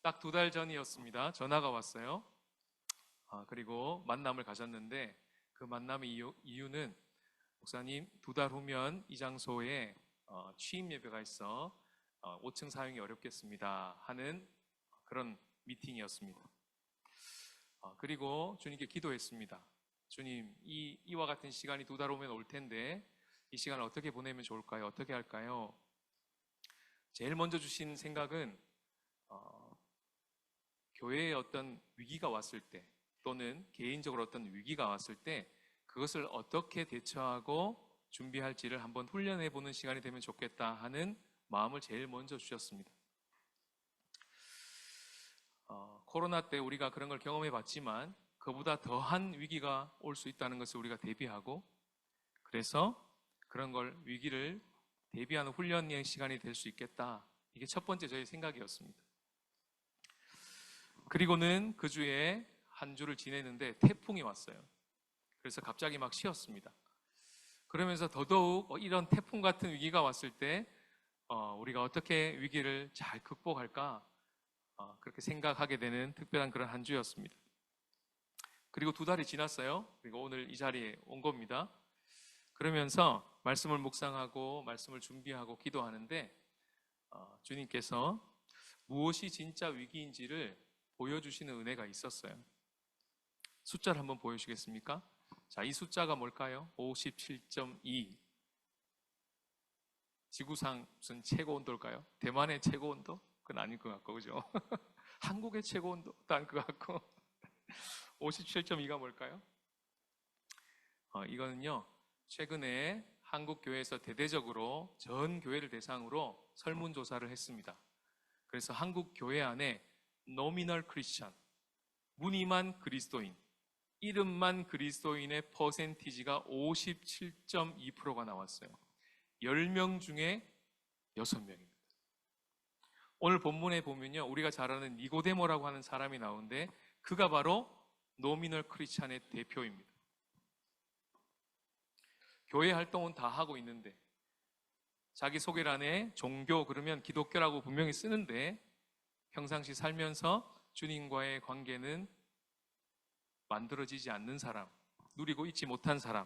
딱 2달 전이었습니다. 전화가 왔어요. 그리고 만남을 가졌는데 그 만남의 이유는 목사님 2달 후면 이 장소에 취임 예배가 있어 5층 사용이 어렵겠습니다 하는 그런 미팅이었습니다. 그리고 주님께 기도했습니다. 주님, 이와 같은 시간이 2달 후면 올 텐데 이 시간을 어떻게 보내면 좋을까요? 어떻게 할까요? 제일 먼저 주신 생각은 교회에 어떤 위기가 왔을 때 또는 개인적으로 어떤 위기가 왔을 때 그것을 어떻게 대처하고 준비할지를 한번 훈련해보는 시간이 되면 좋겠다 하는 마음을 제일 먼저 주셨습니다. 코로나 때 우리가 그런 걸 경험해 봤지만 그보다 더한 위기가 올 수 있다는 것을 우리가 대비하고, 그래서 그런 걸 위기를 대비하는 훈련의 시간이 될 수 있겠다. 이게 첫 번째 저희 생각이었습니다. 그리고는 그 주에 한 주를 지내는데 태풍이 왔어요. 그래서 갑자기 막 쉬었습니다. 그러면서 더더욱 이런 태풍 같은 위기가 왔을 때 우리가 어떻게 위기를 잘 극복할까 그렇게 생각하게 되는 특별한 그런 한 주였습니다. 그리고 2달이 지났어요. 그리고 오늘 이 자리에 온 겁니다. 그러면서 말씀을 묵상하고 말씀을 준비하고 기도하는데 주님께서 무엇이 진짜 위기인지를 보여주시는 은혜가 있었어요. 숫자를 한번 보여주시겠습니까? 자, 이 숫자가 뭘까요? 57.2. 지구상 무슨 최고 온도일까요? 대만의 최고 온도? 그건 아닐 것 같고, 그죠? 한국의 최고 온도도 아닐 것 같고. 57.2가 뭘까요? 이거는요, 최근에 한국 교회에서 대대적으로 전 교회를 대상으로 설문조사를 했습니다. 그래서 한국 교회 안에 노미널 크리스천, 무늬만 그리스도인, 이름만 그리스도인의 퍼센티지가 57.2%가 나왔어요. 10명 중에 6명입니다. 오늘 본문에 보면요, 우리가 잘 아는 니고데모라고 하는 사람이 나오는데 그가 바로 노미널 크리스천의 대표입니다. 교회 활동은 다 하고 있는데 자기 소개란에 종교 그러면 기독교라고 분명히 쓰는데 평상시 살면서 주님과의 관계는 만들어지지 않는 사람, 누리고 있지 못한 사람,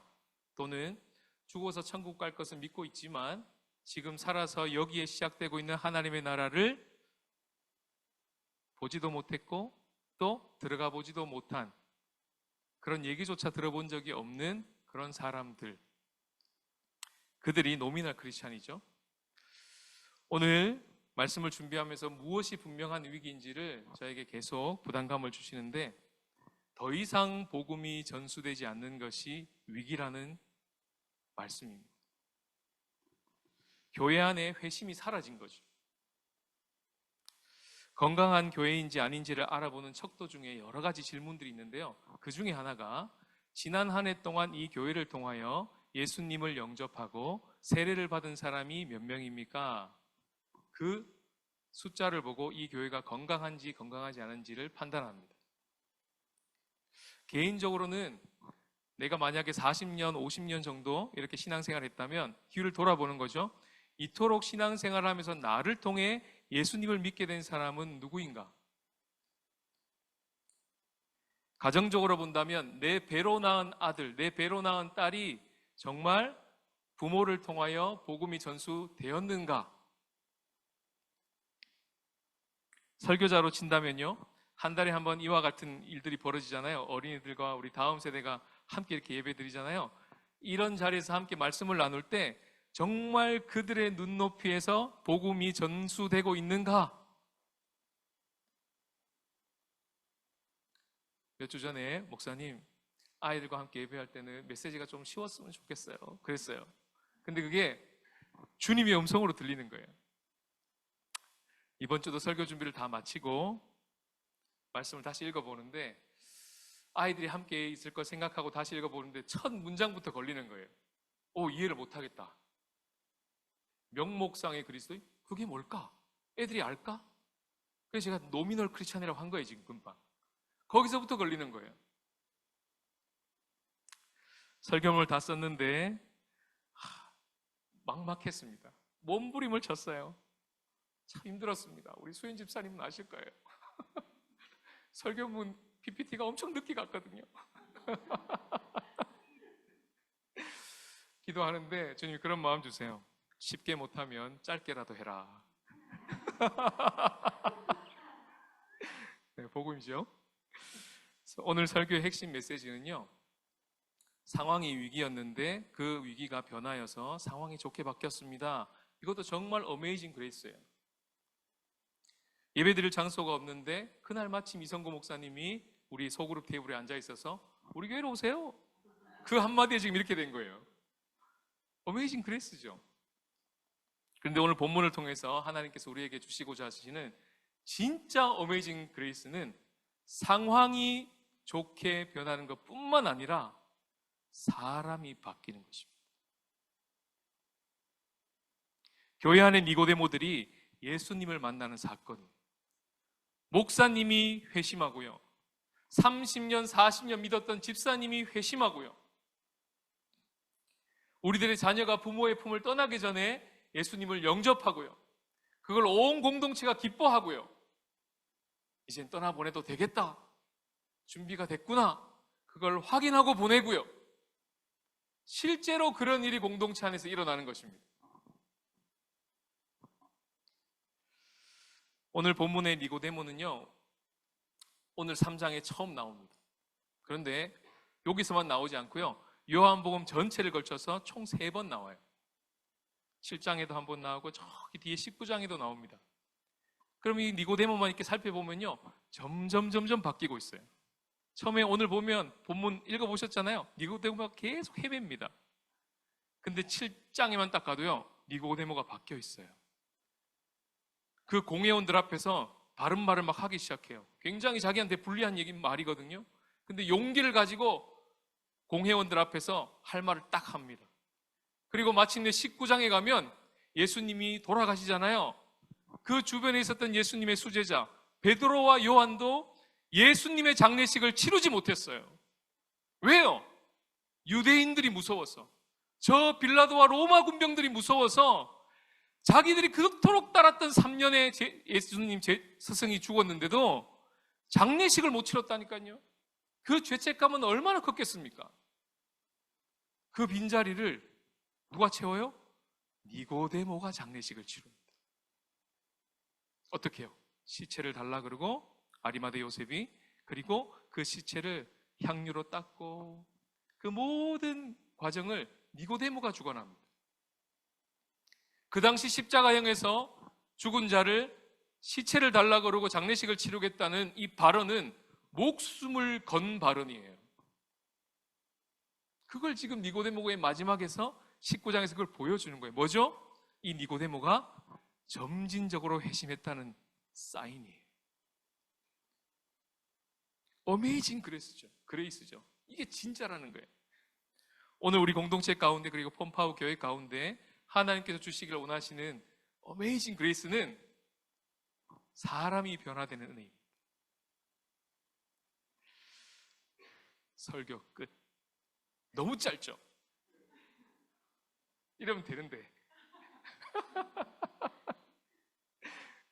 또는 죽어서 천국 갈 것은 믿고 있지만 지금 살아서 여기에 시작되고 있는 하나님의 나라를 보지도 못했고 또 들어가 보지도 못한, 그런 얘기조차 들어본 적이 없는 그런 사람들, 그들이 노미널 크리스찬이죠. 오늘 말씀을 준비하면서 무엇이 분명한 위기인지를 저에게 계속 부담감을 주시는데, 더 이상 복음이 전수되지 않는 것이 위기라는 말씀입니다. 교회 안에 회심이 사라진 거죠. 건강한 교회인지 아닌지를 알아보는 척도 중에 여러 가지 질문들이 있는데요. 그 중에 하나가 지난 한 해 동안 이 교회를 통하여 예수님을 영접하고 세례를 받은 사람이 몇 명입니까? 그 숫자를 보고 이 교회가 건강한지 건강하지 않은지를 판단합니다. 개인적으로는 내가 만약에 40년, 50년 정도 이렇게 신앙생활을 했다면 뒤를 돌아보는 거죠. 이토록 신앙생활을 하면서 나를 통해 예수님을 믿게 된 사람은 누구인가? 가정적으로 본다면 내 배로 낳은 아들, 내 배로 낳은 딸이 정말 부모를 통하여 복음이 전수되었는가? 설교자로 친다면요, 한 달에 한 번 이와 같은 일들이 벌어지잖아요. 어린이들과 우리 다음 세대가 함께 이렇게 예배 드리잖아요. 이런 자리에서 함께 말씀을 나눌 때 정말 그들의 눈높이에서 복음이 전수되고 있는가? 몇 주 전에 목사님, 아이들과 함께 예배할 때는 메시지가 좀 쉬웠으면 좋겠어요. 그랬어요. 근데 그게 주님의 음성으로 들리는 거예요. 이번 주도 설교 준비를 다 마치고 말씀을 다시 읽어보는데 아이들이 함께 있을 걸 생각하고 다시 읽어보는데 첫 문장부터 걸리는 거예요. 이해를 못하겠다. 명목상의 그리스도인? 그게 뭘까? 애들이 알까? 그래서 제가 노미널 크리스찬이라고 한 거예요, 지금 금방. 거기서부터 걸리는 거예요. 설교문을 다 썼는데 막막했습니다. 몸부림을 쳤어요. 참 힘들었습니다. 우리 수인 집사님은 아실 거예요. 설교문 PPT가 엄청 늦게 갔거든요. 기도하는데 주님이 그런 마음 주세요. 쉽게 못하면 짧게라도 해라. 네, 복음이죠. 오늘 설교의 핵심 메시지는요, 상황이 위기였는데 그 위기가 변하여서 상황이 좋게 바뀌었습니다. 이것도 정말 어메이징 그레이스예요. 예배드릴 장소가 없는데 그날 마침 이성구 목사님이 우리 소그룹 테이블에 앉아 있어서 우리 교회로 오세요. 그 한마디에 지금 이렇게 된 거예요. 어메이징 그레이스죠. 그런데 오늘 본문을 통해서 하나님께서 우리에게 주시고자 하시는 진짜 어메이징 그레이스는 상황이 좋게 변하는 것뿐만 아니라 사람이 바뀌는 것입니다. 교회 안의 니고데모들이 예수님을 만나는 사건이에요. 목사님이 회심하고요, 30년, 40년 믿었던 집사님이 회심하고요, 우리들의 자녀가 부모의 품을 떠나기 전에 예수님을 영접하고요, 그걸 온 공동체가 기뻐하고요, 이젠 떠나보내도 되겠다, 준비가 됐구나, 그걸 확인하고 보내고요. 실제로 그런 일이 공동체 안에서 일어나는 것입니다. 오늘 본문의 니고데모는요, 오늘 3장에 처음 나옵니다. 그런데 여기서만 나오지 않고요, 요한복음 전체를 걸쳐서 총 3번 나와요. 7장에도 한 번 나오고 저기 뒤에 19장에도 나옵니다. 그럼 이 니고데모만 이렇게 살펴보면요, 점점 바뀌고 있어요. 처음에 오늘 보면 본문 읽어보셨잖아요. 니고데모가 계속 헤맵니다. 근데 7장에만 딱 가도요, 니고데모가 바뀌어 있어요. 그 공회원들 앞에서 바른 말을 막 하기 시작해요. 굉장히 자기한테 불리한 말이거든요. 근데 용기를 가지고 공회원들 앞에서 할 말을 딱 합니다. 그리고 마침내 19장에 가면 예수님이 돌아가시잖아요. 그 주변에 있었던 예수님의 수제자 베드로와 요한도 예수님의 장례식을 치르지 못했어요. 왜요? 유대인들이 무서워서, 저 빌라도와 로마 군병들이 무서워서, 자기들이 그토록 따랐던 3년의 예수님 스승이 죽었는데도 장례식을 못 치렀다니까요. 그 죄책감은 얼마나 컸겠습니까? 그 빈자리를 누가 채워요? 니고데모가 장례식을 치릅니다. 어떻게 해요? 시체를 달라 그러고 아리마대 요셉이, 그리고 그 시체를 향유로 닦고, 그 모든 과정을 니고데모가 주관합니다. 그 당시 십자가형에서 죽은 자를 시체를 달라 그러고 장례식을 치르겠다는 이 발언은 목숨을 건 발언이에요. 그걸 지금 니고데모의 마지막에서 19장에서 그걸 보여주는 거예요. 뭐죠? 이 니고데모가 점진적으로 회심했다는 사인이에요. 어메이징 그레이스죠. 이게 진짜라는 거예요. 오늘 우리 공동체 가운데, 그리고 펌파우 교회 가운데 하나님께서 주시기를 원하시는 어메이징 그레이스는 사람이 변화되는 은혜입니다. 설교 끝. 너무 짧죠? 이러면 되는데.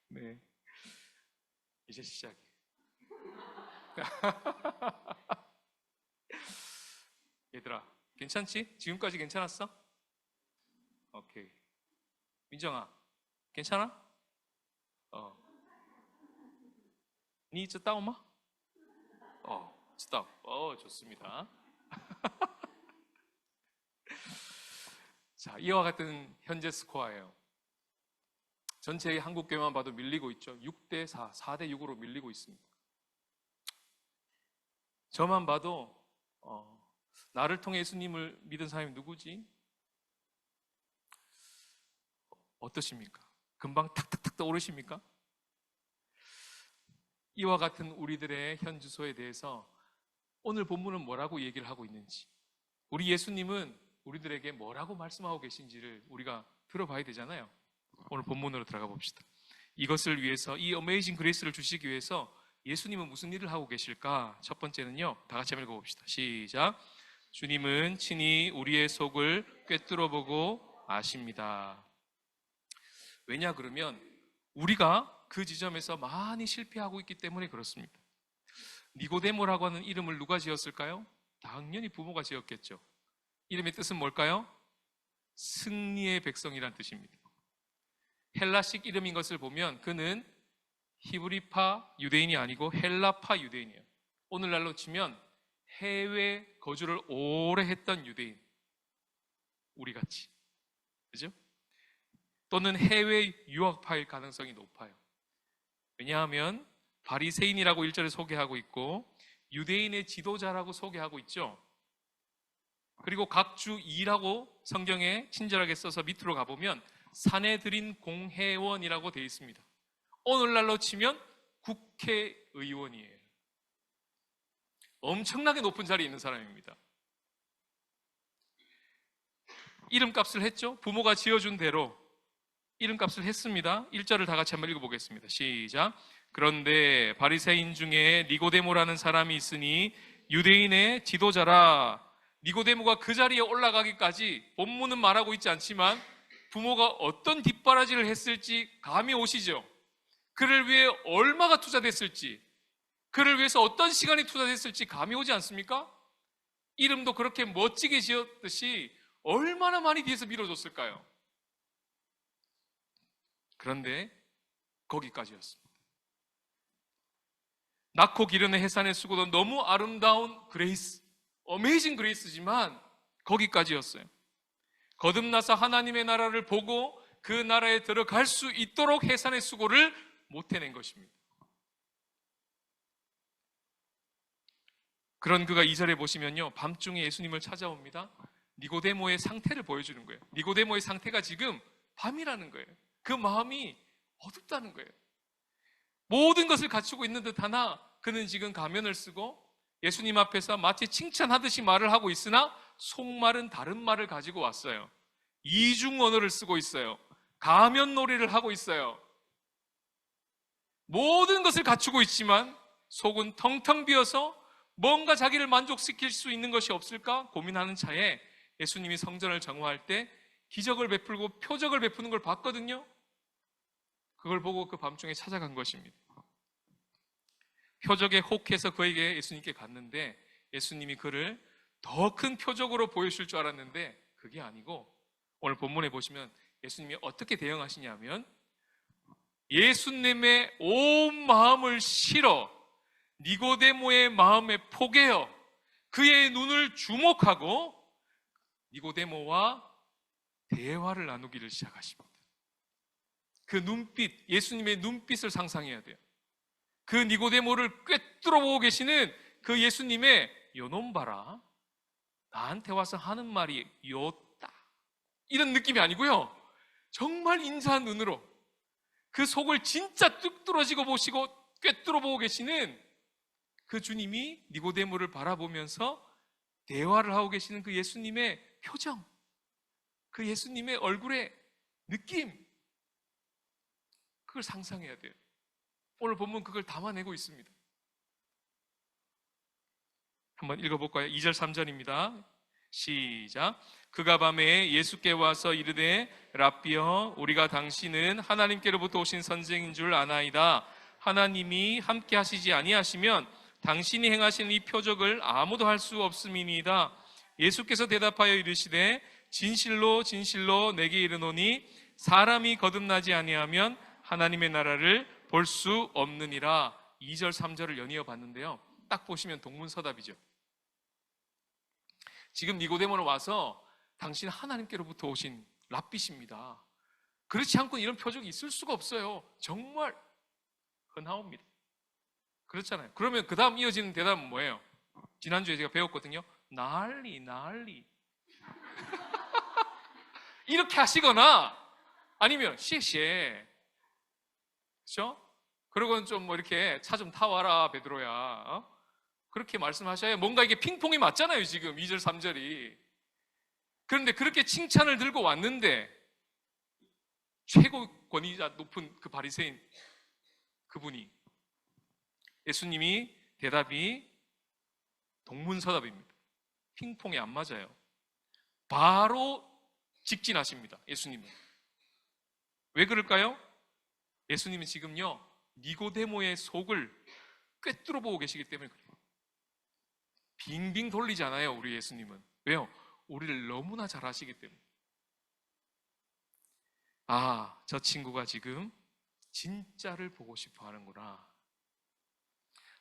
네, 이제 시작이에요. 얘들아, 괜찮지? 지금까지 괜찮았어? 오케이. 민정아, 괜찮아? 니知道吗?知道. 좋습니다. 자, 이와 같은 현재 스코어예요. 전체 한국교회만 봐도 밀리고 있죠. 6대4, 4대6으로 밀리고 있습니다. 저만 봐도 나를 통해 예수님을 믿은 사람이 누구지? 어떠십니까? 금방 탁탁탁 떠오르십니까? 이와 같은 우리들의 현주소에 대해서 오늘 본문은 뭐라고 얘기를 하고 있는지, 우리 예수님은 우리들에게 뭐라고 말씀하고 계신지를 우리가 들어봐야 되잖아요. 오늘 본문으로 들어가 봅시다. 이것을 위해서, 이 어메이징 그레이스를 주시기 위해서 예수님은 무슨 일을 하고 계실까? 첫 번째는요, 다 같이 한번 읽어봅시다. 시작. 주님은 친히 우리의 속을 꿰뚫어 보고 아십니다. 왜냐 그러면 우리가 그 지점에서 많이 실패하고 있기 때문에 그렇습니다. 니고데모라고 하는 이름을 누가 지었을까요? 당연히 부모가 지었겠죠. 이름의 뜻은 뭘까요? 승리의 백성이란 뜻입니다. 헬라식 이름인 것을 보면 그는 히브리파 유대인이 아니고 헬라파 유대인이에요. 오늘날로 치면 해외 거주를 오래 했던 유대인, 우리같이, 그죠? 또는 해외 유학파일 가능성이 높아요. 왜냐하면 바리새인이라고 1절에 소개하고 있고 유대인의 지도자라고 소개하고 있죠. 그리고 각주 2라고 성경에 친절하게 써서 밑으로 가보면 사내들인 공회원이라고 되어 있습니다. 오늘날로 치면 국회의원이에요. 엄청나게 높은 자리에 있는 사람입니다. 이름값을 했죠. 부모가 지어준 대로 이름값을 했습니다. 1절을 다 같이 한번 읽어보겠습니다. 시작. 그런데 바리새인 중에 니고데모라는 사람이 있으니 유대인의 지도자라. 니고데모가 그 자리에 올라가기까지 본문은 말하고 있지 않지만 부모가 어떤 뒷바라지를 했을지 감이 오시죠. 그를 위해 얼마가 투자됐을지, 그를 위해서 어떤 시간이 투자됐을지 감이 오지 않습니까? 이름도 그렇게 멋지게 지었듯이 얼마나 많이 뒤에서 밀어줬을까요? 그런데 거기까지였습니다. 낳고 기르는 해산의 수고도 너무 아름다운 그레이스, 어메이징 그레이스지만 거기까지였어요. 거듭나서 하나님의 나라를 보고 그 나라에 들어갈 수 있도록 해산의 수고를 못 해낸 것입니다. 그런 그가 2절에 보시면요, 밤중에 예수님을 찾아옵니다. 니고데모의 상태를 보여주는 거예요. 니고데모의 상태가 지금 밤이라는 거예요. 그 마음이 어둡다는 거예요. 모든 것을 갖추고 있는 듯 하나 그는 지금 가면을 쓰고 예수님 앞에서 마치 칭찬하듯이 말을 하고 있으나 속말은 다른 말을 가지고 왔어요. 이중 언어를 쓰고 있어요. 가면놀이를 하고 있어요. 모든 것을 갖추고 있지만 속은 텅텅 비어서 뭔가 자기를 만족시킬 수 있는 것이 없을까 고민하는 차에 예수님이 성전을 정화할 때 기적을 베풀고 표적을 베푸는 걸 봤거든요. 그걸 보고 그 밤중에 찾아간 것입니다. 표적에 혹해서 그에게 예수님께 갔는데 예수님이 그를 더 큰 표적으로 보여줄 줄 알았는데 그게 아니고 오늘 본문에 보시면 예수님이 어떻게 대응하시냐면 예수님의 온 마음을 실어 니고데모의 마음에 포개어 그의 눈을 주목하고 니고데모와 대화를 나누기를 시작하십니다. 그 눈빛, 예수님의 눈빛을 상상해야 돼요. 그 니고데모를 꿰뚫어 보고 계시는 그 예수님의 요놈 봐라, 나한테 와서 하는 말이 요따, 이런 느낌이 아니고요, 정말 인자한 눈으로 그 속을 진짜 뚝 뚫어지고 보시고 꿰뚫어 보고 계시는 그 주님이 니고데모를 바라보면서 대화를 하고 계시는 그 예수님의 표정, 그 예수님의 얼굴의 느낌, 그걸 상상해야 돼요. 오늘 본문 그걸 담아내고 있습니다. 한번 읽어볼까요? 2절 3절입니다. 시작. 그가 밤에 예수께 와서 이르되 랍비여, 우리가 당신은 하나님께로부터 오신 선생인 줄 아나이다. 하나님이 함께 하시지 아니하시면 당신이 행하신 이 표적을 아무도 할 수 없음이니이다. 예수께서 대답하여 이르시되 진실로 진실로 내게 이르노니 사람이 거듭나지 아니하면 하나님의 나라를 볼 수 없느니라. 2절 3절을 연이어 봤는데요, 딱 보시면 동문서답이죠. 지금 니고데모는 와서 당신 하나님께로부터 오신 랍비십니다. 그렇지 않고 이런 표적이 있을 수가 없어요. 정말 흔하옵니다. 그렇잖아요. 그러면 그 다음 이어지는 대답은 뭐예요? 지난주에 제가 배웠거든요. 난리 이렇게 하시거나 아니면 시시해, 그렇죠? 그러고는 좀 뭐 이렇게 차 좀 타와라 베드로야, 어? 그렇게 말씀하셔야 뭔가 이게 핑퐁이 맞잖아요. 지금 2절 3절이. 그런데 그렇게 칭찬을 들고 왔는데 최고 권위자 높은 그 바리새인 그분이, 예수님이 대답이 동문서답입니다. 핑퐁이 안 맞아요. 바로 직진하십니다. 예수님은. 왜 그럴까요? 예수님은 지금요 니고데모의 속을 꿰뚫어 보고 계시기 때문에 그래요. 빙빙 돌리지 않아요. 우리 예수님은. 왜요? 우리를 너무나 잘 아시기 때문에. 아, 저 친구가 지금 진짜를 보고 싶어 하는구나.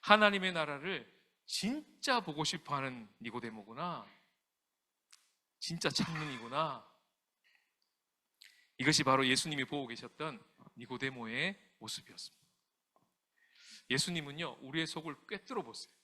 하나님의 나라를 진짜 보고 싶어 하는 니고데모구나. 진짜 참는이구나. 이것이 바로 예수님이 보고 계셨던 니고데모의 모습이었습니다. 예수님은요 우리의 속을 꿰뚫어 보세요.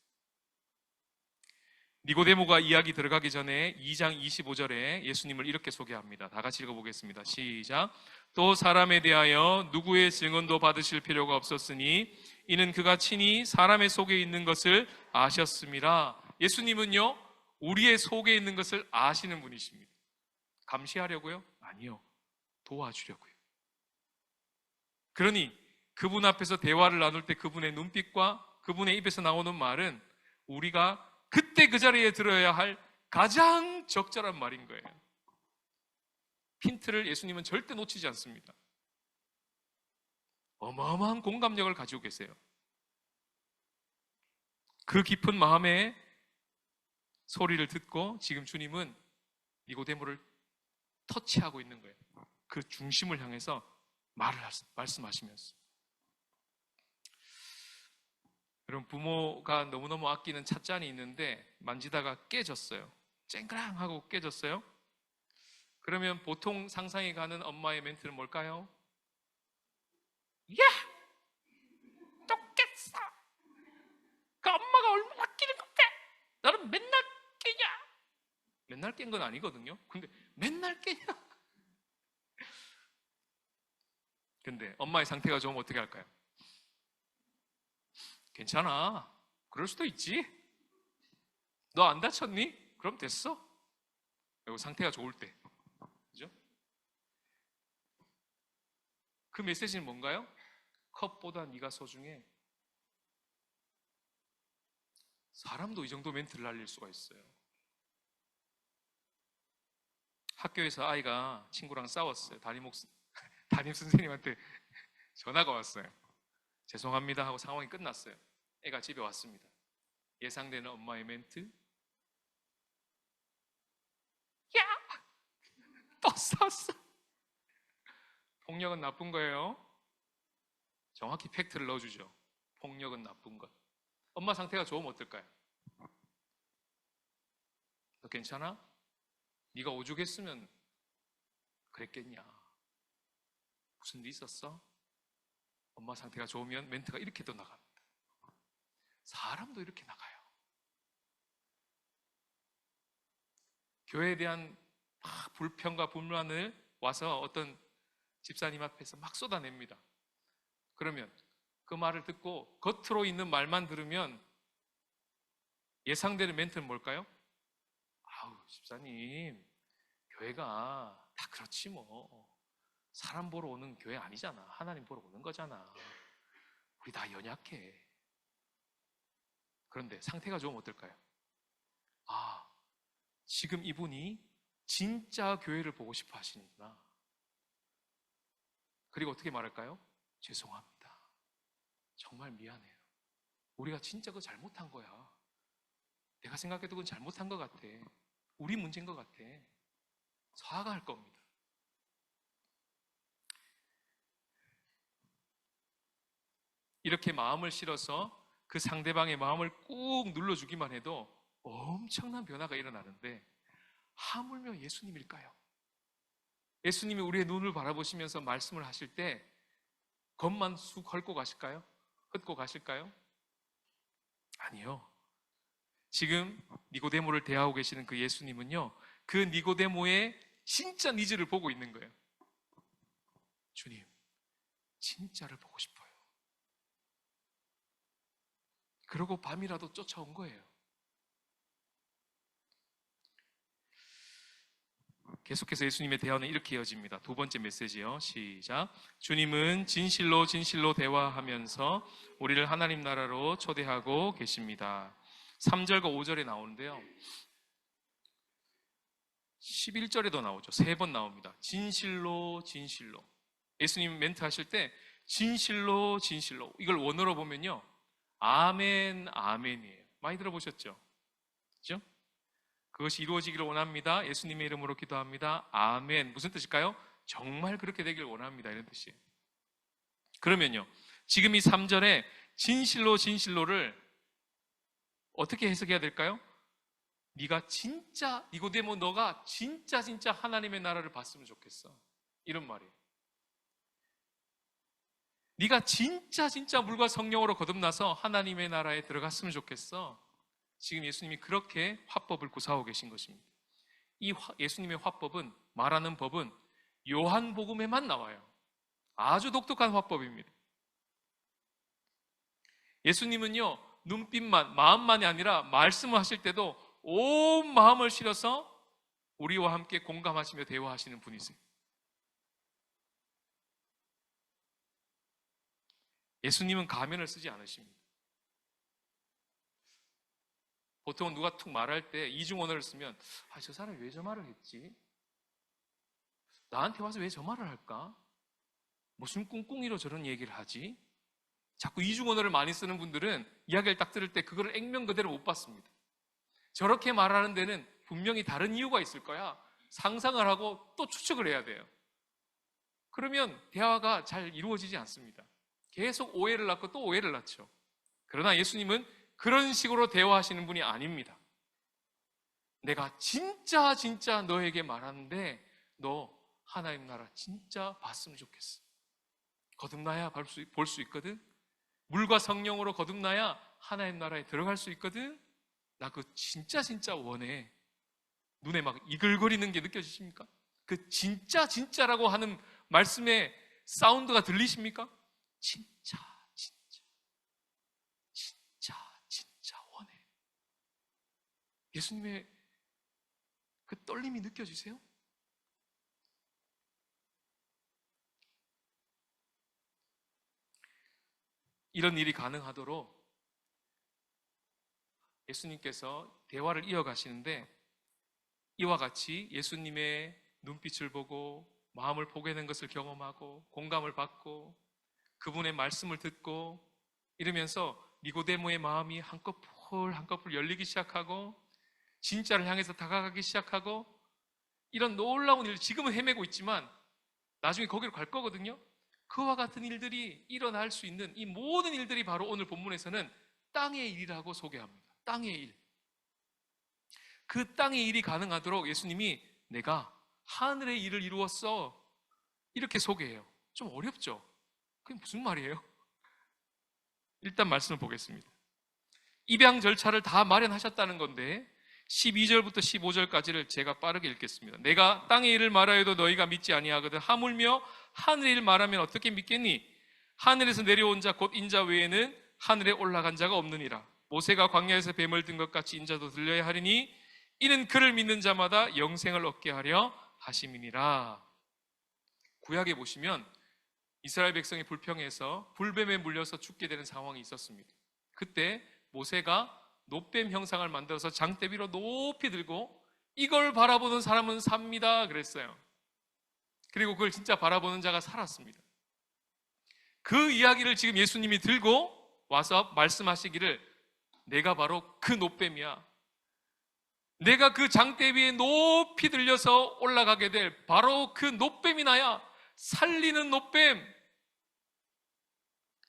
니고데모가 이야기 들어가기 전에 2장 25절에 예수님을 이렇게 소개합니다. 다 같이 읽어보겠습니다. 시작. 또 사람에 대하여 누구의 증언도 받으실 필요가 없었으니 이는 그가 친히 사람의 속에 있는 것을 아셨습니다. 예수님은요 우리의 속에 있는 것을 아시는 분이십니다. 감시하려고요? 아니요. 도와주려고요. 그러니 그분 앞에서 대화를 나눌 때 그분의 눈빛과 그분의 입에서 나오는 말은 우리가 그때 그 자리에 들어야 할 가장 적절한 말인 거예요. 힌트를 예수님은 절대 놓치지 않습니다. 어마어마한 공감력을 가지고 계세요. 그 깊은 마음의 소리를 듣고 지금 주님은 니고데모를 터치하고 있는 거예요. 그 중심을 향해서 말씀하시면서. 여러분, 부모가 너무너무 아끼는 찻잔이 있는데 만지다가 깨졌어요. 쨍그랑 하고 깨졌어요. 그러면 보통 상상이 가는 엄마의 멘트는 뭘까요? 야! 또 깼어! 그 엄마가 얼마나 끼는 건데! 너는 맨날 깨냐? 맨날 깬 건 아니거든요. 근데 맨날 깨냐? 근데 엄마의 상태가 좋으면 어떻게 할까요? 괜찮아. 그럴 수도 있지. 너 안 다쳤니? 그럼 됐어. 그리고 상태가 좋을 때. 그죠? 그 메시지는 뭔가요? 컵보다 네가 소중해. 사람도 이 정도 멘트를 날릴 수가 있어요. 학교에서 아이가 친구랑 싸웠어요. 담임 선생님한테 전화가 왔어요. 죄송합니다 하고 상황이 끝났어요. 애가 집에 왔습니다. 예상되는 엄마의 멘트. 야! 또 싸웠어. 폭력은 나쁜 거예요. 정확히 팩트를 넣어주죠. 폭력은 나쁜 것. 엄마 상태가 좋으면 어떨까요? 너 괜찮아? 네가 오죽했으면 그랬겠냐. 무슨 일 있었어? 엄마 상태가 좋으면 멘트가 이렇게 또 나갑니다. 사람도 이렇게 나가요. 교회에 대한 불평과 불만을 와서 어떤 집사님 앞에서 막 쏟아냅니다. 그러면 그 말을 듣고 겉으로 있는 말만 들으면 예상되는 멘트는 뭘까요? 아우, 집사님, 교회가 다 그렇지 뭐. 사람 보러 오는 교회 아니잖아. 하나님 보러 오는 거잖아. 우리 다 연약해. 그런데 상태가 좋으면 어떨까요? 아, 지금 이분이 진짜 교회를 보고 싶어 하시는구나. 그리고 어떻게 말할까요? 죄송합니다. 정말 미안해요. 우리가 진짜 그거 잘못한 거야. 내가 생각해도 그건 잘못한 것 같아. 우리 문제인 것 같아. 사과할 겁니다. 이렇게 마음을 실어서 그 상대방의 마음을 꾹 눌러주기만 해도 엄청난 변화가 일어나는데 하물며 예수님일까요? 예수님이 우리의 눈을 바라보시면서 말씀을 하실 때 겉만 쑥 헐고 가실까요? 흩고 가실까요? 아니요. 지금 니고데모를 대하고 계시는 그 예수님은요, 그 니고데모의 진짜 니즈를 보고 있는 거예요. 주님, 진짜를 보고 싶어요. 그러고 밤이라도 쫓아온 거예요. 계속해서 예수님의 대화는 이렇게 이어집니다. 두 번째 메시지요. 시작. 주님은 진실로 진실로 대화하면서 우리를 하나님 나라로 초대하고 계십니다. 3절과 5절에 나오는데요. 11절에도 나오죠. 3번 나옵니다. 진실로 진실로. 예수님 멘트 하실 때 진실로 진실로. 이걸 원어로 보면요, 아멘 아멘이에요. 많이 들어보셨죠? 그죠? 그것이 이루어지기를 원합니다. 예수님의 이름으로 기도합니다. 아멘. 무슨 뜻일까요? 정말 그렇게 되길 원합니다. 이런 뜻이에요. 그러면요, 지금 이 3절에 진실로 진실로를 어떻게 해석해야 될까요? 네가 진짜, 니고데모 너가 진짜 하나님의 나라를 봤으면 좋겠어. 이런 말이에요. 네가 진짜 물과 성령으로 거듭나서 하나님의 나라에 들어갔으면 좋겠어. 지금 예수님이 그렇게 화법을 구사하고 계신 것입니다. 이 예수님의 화법은, 말하는 법은 요한복음에만 나와요. 아주 독특한 화법입니다. 예수님은요, 눈빛만, 마음만이 아니라 말씀을 하실 때도 온 마음을 실어서 우리와 함께 공감하시며 대화하시는 분이세요. 예수님은 가면을 쓰지 않으십니다. 보통 누가 툭 말할 때 이중언어를 쓰면, 저 사람이 왜 저 말을 했지? 나한테 와서 왜 저 말을 할까? 무슨 꿍꿍이로 저런 얘기를 하지? 자꾸 이중언어를 많이 쓰는 분들은 이야기를 딱 들을 때 그거를 액면 그대로 못 받습니다. 저렇게 말하는 데는 분명히 다른 이유가 있을 거야. 상상을 하고 또 추측을 해야 돼요. 그러면 대화가 잘 이루어지지 않습니다. 계속 오해를 낳고 또 오해를 낳죠. 그러나 예수님은 그런 식으로 대화하시는 분이 아닙니다. 내가 진짜 너에게 말하는데 너 하나님 나라 진짜 봤으면 좋겠어. 거듭나야 볼 수 있거든. 물과 성령으로 거듭나야 하나님 나라에 들어갈 수 있거든. 나 그거 진짜 원해. 눈에 막 이글거리는 게 느껴지십니까? 그 진짜라고 하는 말씀의 사운드가 들리십니까? 진짜 원해. 예수님의 그 떨림이 느껴지세요? 이런 일이 가능하도록 예수님께서 대화를 이어가시는데, 이와 같이 예수님의 눈빛을 보고 마음을 포개는 것을 경험하고 공감을 받고 그분의 말씀을 듣고 이러면서 니고데모의 마음이 한꺼풀 열리기 시작하고 진짜를 향해서 다가가기 시작하고, 이런 놀라운 일, 지금은 헤매고 있지만 나중에 거기로 갈 거거든요. 그와 같은 일들이 일어날 수 있는 이 모든 일들이 바로 오늘 본문에서는 땅의 일이라고 소개합니다. 땅의 일. 그 땅의 일이 가능하도록 예수님이 내가 하늘의 일을 이루었어, 이렇게 소개해요. 좀 어렵죠? 그게 무슨 말이에요? 일단 말씀을 보겠습니다. 입양 절차를 다 마련하셨다는 건데 12절부터 15절까지를 제가 빠르게 읽겠습니다. 내가 땅의 일을 말하여도 너희가 믿지 아니하거든 하물며 하늘의 일을 말하면 어떻게 믿겠니? 하늘에서 내려온 자 곧 인자 외에는 하늘에 올라간 자가 없느니라. 모세가 광야에서 뱀을 든 것 같이 인자도 들려야 하리니 이는 그를 믿는 자마다 영생을 얻게 하려 하심이니라. 구약에 보시면 이스라엘 백성이 불평해서 불뱀에 물려서 죽게 되는 상황이 있었습니다. 그때 모세가 놋뱀 형상을 만들어서 장대비로 높이 들고 이걸 바라보는 사람은 삽니다 그랬어요. 그리고 그걸 진짜 바라보는 자가 살았습니다. 그 이야기를 지금 예수님이 들고 와서 말씀하시기를 내가 바로 그 놋뱀이야. 내가 그 장대비에 높이 들려서 올라가게 될 바로 그 놋뱀이 나야. 살리는 놋뱀.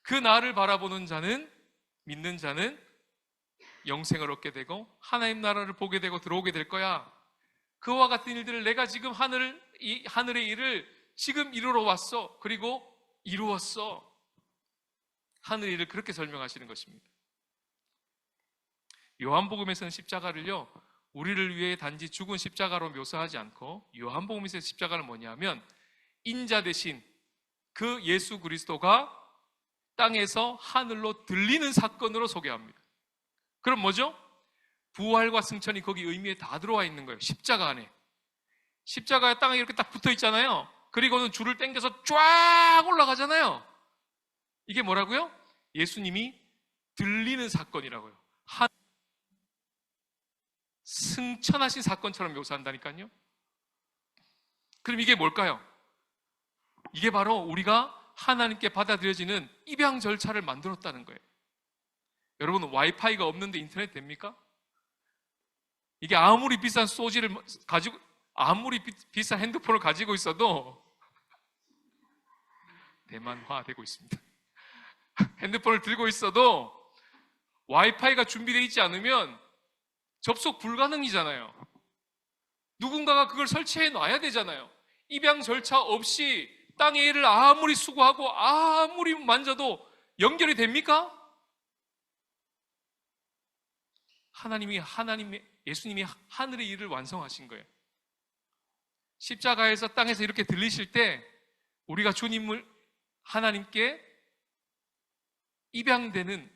그 나를 바라보는 자는, 믿는 자는 영생을 얻게 되고 하나님 나라를 보게 되고 들어오게 될 거야. 그와 같은 일들을 내가 지금 하늘의 일을 지금 이루러 왔어. 그리고 이루었어. 하늘의 일을 그렇게 설명하시는 것입니다. 요한복음에서는 십자가를요, 우리를 위해 단지 죽은 십자가로 묘사하지 않고 요한복음에서의 십자가는 뭐냐면 인자 대신 그 예수 그리스도가 땅에서 하늘로 들리는 사건으로 소개합니다. 그럼 뭐죠? 부활과 승천이 거기 의미에 다 들어와 있는 거예요. 십자가 안에. 십자가에 땅에 이렇게 딱 붙어 있잖아요. 그리고는 줄을 당겨서 쫙 올라가잖아요. 이게 뭐라고요? 예수님이 들리는 사건이라고요. 승천하신 사건처럼 묘사한다니까요. 그럼 이게 뭘까요? 이게 바로 우리가 하나님께 받아들여지는 입양 절차를 만들었다는 거예요. 여러분, 와이파이가 없는데 인터넷 됩니까? 이게 아무리 비싼 소지를 가지고, 아무리 비싼 핸드폰을 가지고 있어도 대만화되고 있습니다. 핸드폰을 들고 있어도 와이파이가 준비되어 있지 않으면 접속 불가능이잖아요. 누군가가 그걸 설치해 놔야 되잖아요. 입양 절차 없이 땅의 일을 아무리 수고하고 아무리 만져도 연결이 됩니까? 예수님이 하늘의 일을 완성하신 거예요. 십자가에서 땅에서 이렇게 들리실 때 우리가 주님을 하나님께 입양되는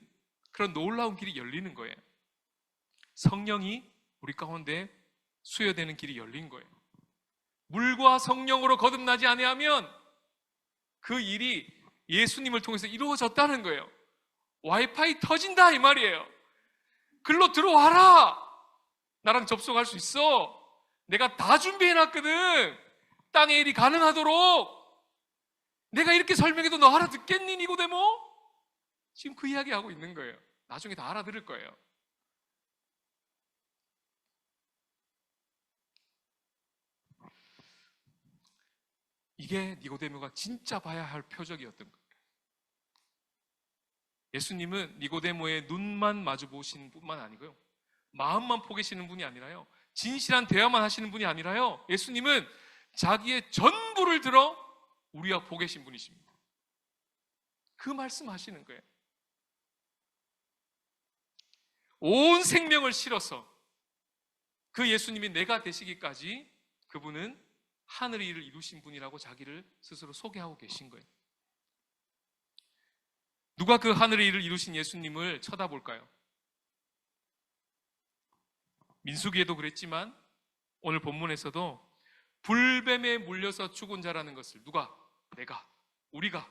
그런 놀라운 길이 열리는 거예요. 성령이 우리 가운데 수여되는 길이 열린 거예요. 물과 성령으로 거듭나지 아니하면 그 일이 예수님을 통해서 이루어졌다는 거예요. 와이파이 터진다 이 말이에요. 글로 들어와라. 나랑 접속할 수 있어. 내가 다 준비해놨거든. 땅의 일이 가능하도록. 내가 이렇게 설명해도 너 알아듣겠니, 니고데모? 지금 그 이야기 하고 있는 거예요. 나중에 다 알아들을 거예요. 이게 니고데모가 진짜 봐야 할 표적이었던 거예요. 예수님은 니고데모의 눈만 마주 보시는 뿐만 아니고요, 마음만 포개시는 분이 아니라요, 진실한 대화만 하시는 분이 아니라요, 예수님은 자기의 전부를 들어 우리와 보계신 분이십니다. 그 말씀 하시는 거예요. 온 생명을 실어서 그 예수님이 내가 되시기까지 그분은 하늘의 일을 이루신 분이라고 자기를 스스로 소개하고 계신 거예요. 누가 그 하늘의 일을 이루신 예수님을 쳐다볼까요? 민수기에도 그랬지만 오늘 본문에서도 불뱀에 물려서 죽은 자라는 것을 누가? 내가, 우리가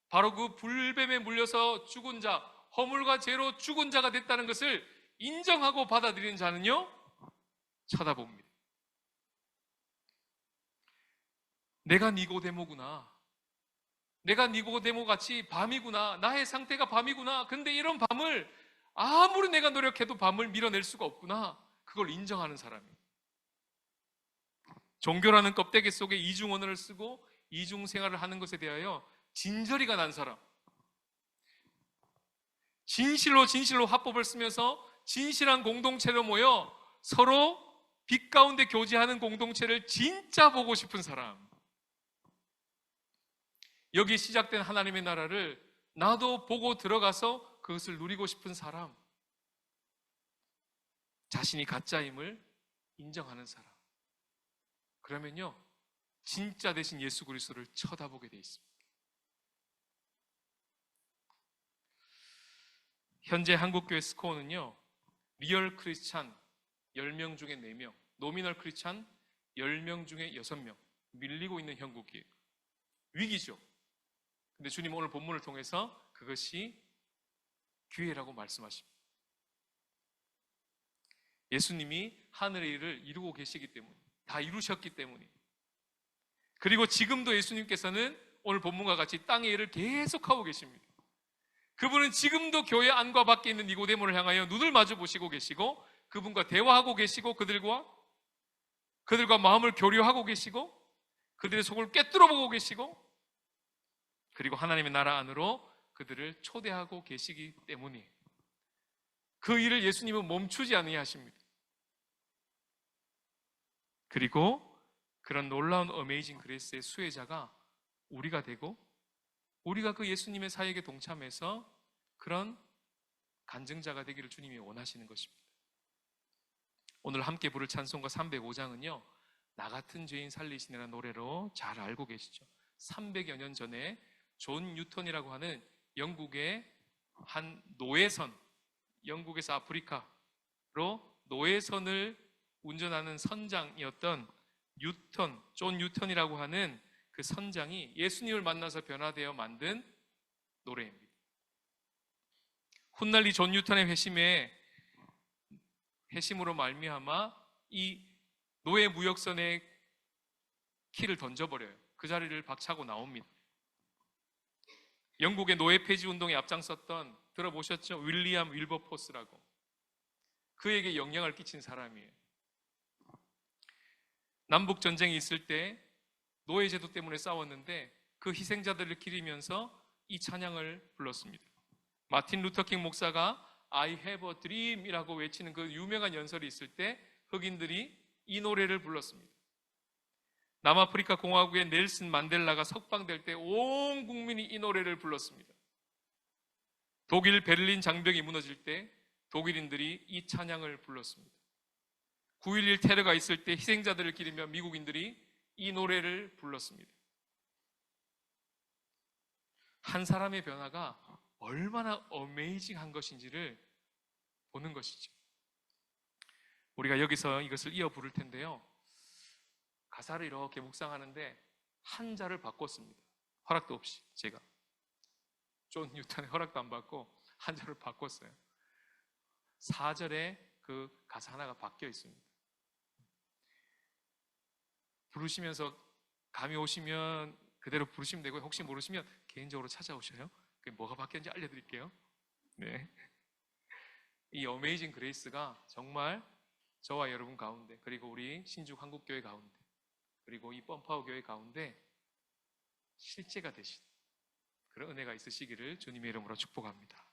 바로 그 불뱀에 물려서 죽은 자, 허물과 죄로 죽은 자가 됐다는 것을 인정하고 받아들이는 자는요, 쳐다봅니다. 내가 니고데모구나. 내가 니고데모 같이 밤이구나. 나의 상태가 밤이구나. 근데 이런 밤을 아무리 내가 노력해도 밤을 밀어낼 수가 없구나. 그걸 인정하는 사람이에요. 종교라는 껍데기 속에 이중 언어를 쓰고 이중 생활을 하는 것에 대하여 진저리가 난 사람, 진실로 화법을 쓰면서 진실한 공동체로 모여 서로 빛 가운데 교제하는 공동체를 진짜 보고 싶은 사람, 여기 시작된 하나님의 나라를 나도 보고 들어가서 그것을 누리고 싶은 사람, 자신이 가짜임을 인정하는 사람, 그러면요 진짜 되신 예수 그리스도를 쳐다보게 돼 있습니다. 현재 한국교회 스코어는요, 리얼 크리스찬 10명 중에 4명, 노미널 크리스찬 10명 중에 6명 밀리고 있는 형국이에요. 위기죠. 근데 주님 오늘 본문을 통해서 그것이 기회라고 말씀하십니다. 예수님이 하늘의 일을 이루고 계시기 때문에, 다 이루셨기 때문에, 그리고 지금도 예수님께서는 오늘 본문과 같이 땅의 일을 계속하고 계십니다. 그분은 지금도 교회 안과 밖에 있는 니고데모를 향하여 눈을 마주 보시고 계시고 그분과 대화하고 계시고 그들과 마음을 교류하고 계시고 그들의 속을 꿰뚫어 보고 계시고 그리고 하나님의 나라 안으로 그들을 초대하고 계시기 때문에 그 일을 예수님은 멈추지 아니하십니다. 그리고 그런 놀라운 어메이징 그레이스의 수혜자가 우리가 되고 우리가 그 예수님의 사역에 동참해서 그런 간증자가 되기를 주님이 원하시는 것입니다. 오늘 함께 부를 찬송가 305장은요 나 같은 죄인 살리시니라는 노래로 잘 알고 계시죠. 300여 년 전에 존 뉴턴이라고 하는 영국의 한 노예선, 영국에서 아프리카로 노예선을 운전하는 선장이었던 존 뉴턴이라고 하는 그 선장이 예수님을 만나서 변화되어 만든 노래입니다. 훗날리 존 뉴턴의 회심으로 말미암아 이 노예 무역선의 키를 던져버려요. 그 자리를 박차고 나옵니다. 영국의 노예 폐지 운동에 앞장섰던, 들어보셨죠? 윌리엄 윌버포스라고. 그에게 영향을 끼친 사람이에요. 남북 전쟁이 있을 때 노예 제도 때문에 싸웠는데 그 희생자들을 기리면서 이 찬양을 불렀습니다. 마틴 루터킹 목사가 I have a dream이라고 외치는 그 유명한 연설이 있을 때 흑인들이 이 노래를 불렀습니다. 남아프리카 공화국의 넬슨 만델라가 석방될 때 온 국민이 이 노래를 불렀습니다. 독일 베를린 장벽이 무너질 때 독일인들이 이 찬양을 불렀습니다. 9.11 테러가 있을 때 희생자들을 기리며 미국인들이 이 노래를 불렀습니다. 한 사람의 변화가 얼마나 어메이징한 것인지를 보는 것이죠. 우리가 여기서 이것을 이어 부를 텐데요. 가사를 이렇게 묵상하는데 한자를 바꿨습니다. 허락도 없이 제가. 존 뉴턴의 허락도 안 받고 한자를 바꿨어요. 4절에 그 가사 하나가 바뀌어 있습니다. 부르시면서 감이 오시면 그대로 부르시면 되고, 혹시 모르시면 개인적으로 찾아오셔요. 뭐가 바뀌었는지 알려드릴게요. 네. 이 어메이징 그레이스가 정말 저와 여러분 가운데, 그리고 우리 신죽 한국교회 가운데, 그리고 이 펌파워 교회 가운데 실제가 되신 그런 은혜가 있으시기를 주님의 이름으로 축복합니다.